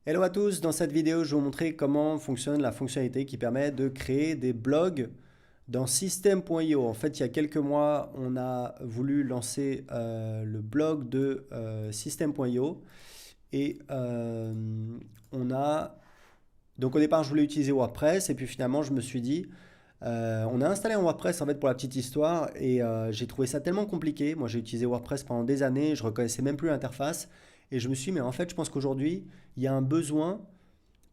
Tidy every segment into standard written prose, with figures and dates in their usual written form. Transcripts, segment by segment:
Hello à tous, dans cette vidéo je vais vous montrer comment fonctionne la fonctionnalité qui permet de créer des blogs dans System.io. En fait, il y a quelques mois, on a voulu lancer le blog de System.io et on a... Donc au départ, je voulais utiliser WordPress et puis finalement, je me suis dit, on a installé un WordPress en fait pour la petite histoire et j'ai trouvé ça tellement compliqué. Moi, j'ai utilisé WordPress pendant des années, je reconnaissais même plus l'interface et je me suis dit, mais en fait, je pense qu'aujourd'hui, il y a un besoin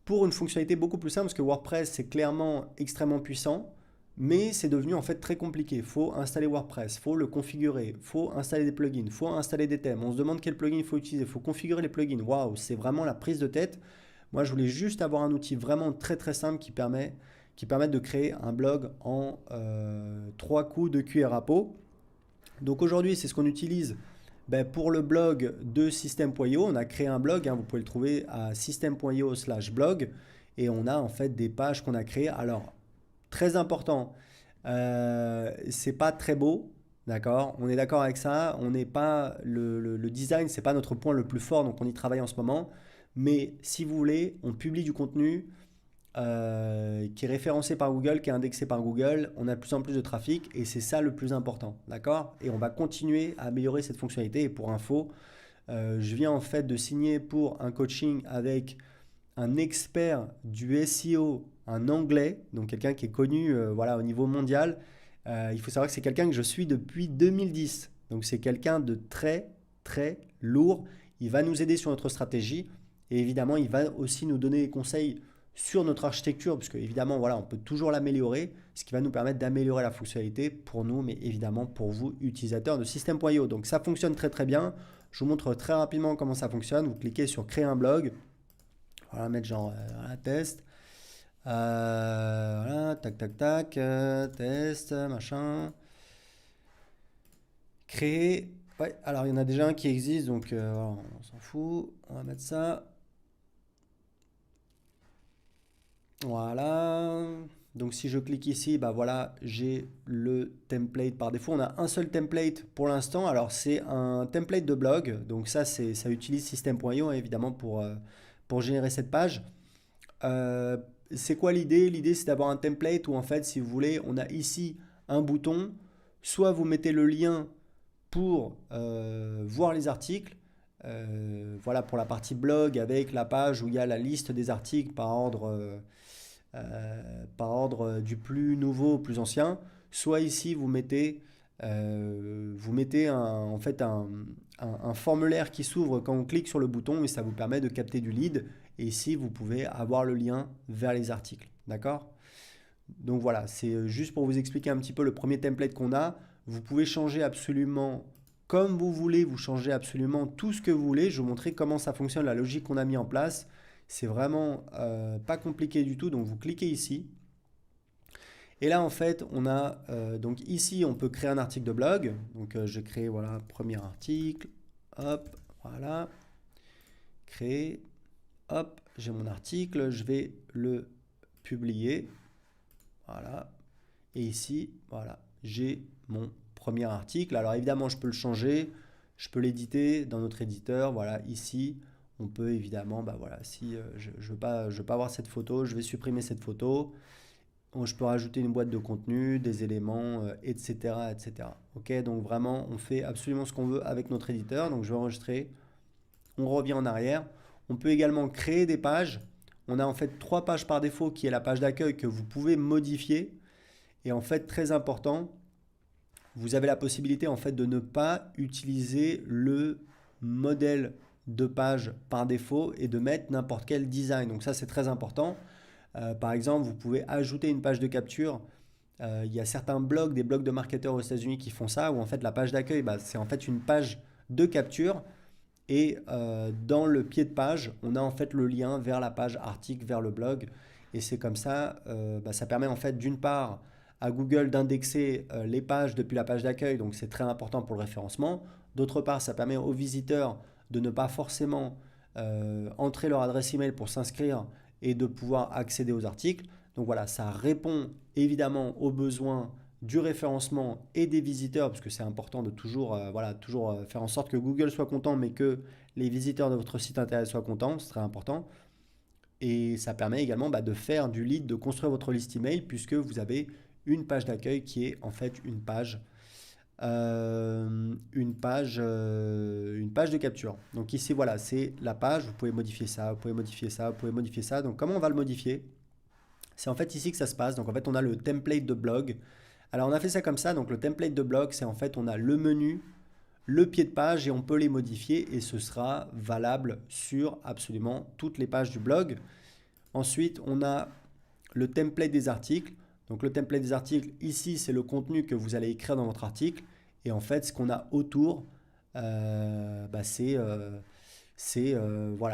pour une fonctionnalité beaucoup plus simple parce que WordPress c'est clairement extrêmement puissant, mais c'est devenu en fait très compliqué. Il faut installer WordPress, il faut le configurer, il faut installer des plugins, il faut installer des thèmes. On se demande quel plugin il faut utiliser, il faut configurer les plugins. Waouh, c'est vraiment la prise de tête. Moi, je voulais juste avoir un outil vraiment très très simple qui permet de créer un blog en 3 coups de cuillère à peau. Donc aujourd'hui, c'est ce qu'on utilise pour le blog de System.io. On a créé un blog, hein, vous pouvez le trouver à system.io/blog. Et on a en fait des pages qu'on a créées. Alors, très important, c'est pas très beau, d'accord? On est d'accord avec ça. On n'est pas le design, c'est pas notre point le plus fort, donc on y travaille en ce moment. Mais si vous voulez, on publie du contenu qui est référencé par Google, qui est indexé par Google. On a de plus en plus de trafic et c'est ça le plus important, d'accord? Et on va continuer à améliorer cette fonctionnalité. Et pour info, je viens en fait de signer pour un coaching avec un expert du SEO, un anglais, donc quelqu'un qui est connu voilà, au niveau mondial. Il faut savoir que c'est quelqu'un que je suis depuis 2010. Donc c'est quelqu'un de très très lourd. Il va nous aider sur notre stratégie et évidemment il va aussi nous donner des conseils sur notre architecture, parce que évidemment voilà, on peut toujours l'améliorer, ce qui va nous permettre d'améliorer la fonctionnalité pour nous, mais évidemment pour vous, utilisateurs de System.io. Donc ça fonctionne très très bien. Je vous montre très rapidement comment ça fonctionne. Vous cliquez sur créer un blog. Voilà, mettre genre voilà, test. Voilà, tac tac tac, test, machin. Créer. Ouais, alors il y en a déjà un qui existe, donc voilà, on s'en fout. On va mettre ça. Voilà. Donc si je clique ici, bah voilà, j'ai le template par défaut. On a un seul template pour l'instant. Alors c'est un template de blog. Donc ça utilise System.io évidemment pour générer cette page. Euh, c'est quoi l'idée? L'idée c'est d'avoir un template où en fait si vous voulez, on a ici un bouton. Soit vous mettez le lien pour voir les articles. Voilà pour la partie blog avec la page où il y a la liste des articles par ordre du plus nouveau au plus ancien. Soit ici, vous mettez en fait un formulaire qui s'ouvre quand on clique sur le bouton et ça vous permet de capter du lead. Et ici, vous pouvez avoir le lien vers les articles. D'accord? Donc voilà, c'est juste pour vous expliquer un petit peu le premier template qu'on a. Vous pouvez changer absolument comme vous voulez, vous changez absolument tout ce que vous voulez. Je vais vous montrer comment ça fonctionne, la logique qu'on a mis en place. C'est vraiment pas compliqué du tout. Donc vous cliquez ici. Et là en fait on a donc ici on peut créer un article de blog. Donc je crée voilà premier article. Hop, voilà. Créer. Hop, j'ai mon article. Je vais le publier. Voilà. Et ici, voilà, j'ai mon premier article. Alors évidemment, je peux le changer, je peux l'éditer dans notre éditeur. Voilà, ici, on peut évidemment, bah voilà, si je ne veux pas avoir cette photo, je vais supprimer cette photo. Je peux rajouter une boîte de contenu, des éléments, etc., etc. Ok, donc vraiment, on fait absolument ce qu'on veut avec notre éditeur. Donc je vais enregistrer, on revient en arrière. On peut également créer des pages. On a en fait 3 pages par défaut qui est la page d'accueil que vous pouvez modifier. Et en fait, très important, vous avez la possibilité en fait de ne pas utiliser le modèle de page par défaut et de mettre n'importe quel design. Donc ça, c'est très important. Par exemple, vous pouvez ajouter une page de capture. Il y a certains blogs, des blogs de marketeurs aux États-Unis qui font ça, où en fait la page d'accueil, bah, c'est en fait une page de capture. Et dans le pied de page, on a en fait le lien vers la page article, vers le blog. Et c'est comme ça, bah, ça permet en fait d'une part à Google d'indexer les pages depuis la page d'accueil, donc c'est très important pour le référencement. D'autre part, ça permet aux visiteurs de ne pas forcément entrer leur adresse email pour s'inscrire et de pouvoir accéder aux articles. Donc voilà, ça répond évidemment aux besoins du référencement et des visiteurs, parce que c'est important de toujours, voilà, toujours faire en sorte que Google soit content, mais que les visiteurs de votre site internet soient contents, c'est très important. Et ça permet également de faire du lead, de construire votre liste email puisque vous avez une page d'accueil qui est en fait une page de capture. Donc ici, voilà, c'est la page. Vous pouvez modifier ça, vous pouvez modifier ça, vous pouvez modifier ça. Donc comment on va le modifier? C'est en fait ici que ça se passe. Donc en fait, on a le template de blog. Alors on a fait ça comme ça. Donc le template de blog, c'est en fait, on a le menu, le pied de page et on peut les modifier et ce sera valable sur absolument toutes les pages du blog. Ensuite, on a le template des articles. Donc le template des articles, ici, c'est le contenu que vous allez écrire dans votre article. Et en fait, ce qu'on a autour, voilà,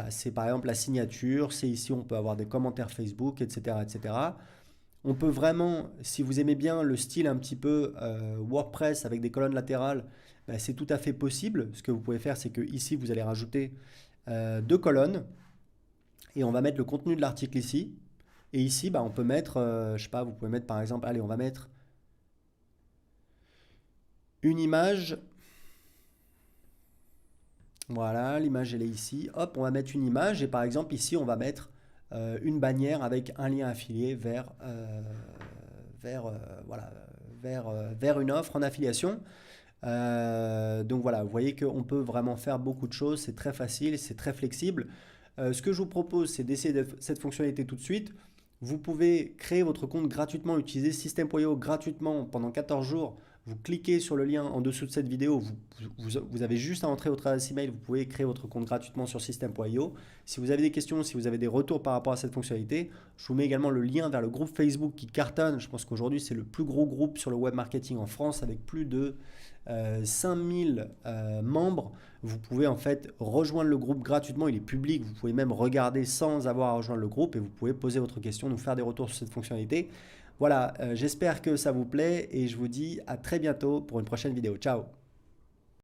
c'est par exemple la signature. C'est ici, on peut avoir des commentaires Facebook, etc., etc. On peut vraiment, si vous aimez bien le style un petit peu WordPress avec des colonnes latérales, c'est tout à fait possible. Ce que vous pouvez faire, c'est que ici, vous allez rajouter deux colonnes et on va mettre le contenu de l'article ici. Et ici, on peut mettre, je sais pas, vous pouvez mettre par exemple, allez, on va mettre une image. Voilà, l'image elle est ici. Hop, on va mettre une image et par exemple ici, on va mettre une bannière avec un lien affilié vers, voilà, vers une offre en affiliation. Donc voilà, vous voyez qu'on peut vraiment faire beaucoup de choses, c'est très facile, c'est très flexible. Ce que je vous propose, c'est d'essayer cette fonctionnalité tout de suite. Vous pouvez créer votre compte gratuitement, utiliser System.io gratuitement pendant 14 jours. Vous cliquez sur le lien en dessous de cette vidéo, vous avez juste à entrer votre adresse email, vous pouvez créer votre compte gratuitement sur System.io. Si vous avez des questions, si vous avez des retours par rapport à cette fonctionnalité, je vous mets également le lien vers le groupe Facebook qui cartonne. Je pense qu'aujourd'hui, c'est le plus gros groupe sur le web marketing en France avec plus de 5000 membres. Vous pouvez en fait rejoindre le groupe gratuitement, il est public, vous pouvez même regarder sans avoir à rejoindre le groupe et vous pouvez poser votre question, nous faire des retours sur cette fonctionnalité. Voilà, j'espère que ça vous plaît et je vous dis à très bientôt pour une prochaine vidéo. Ciao!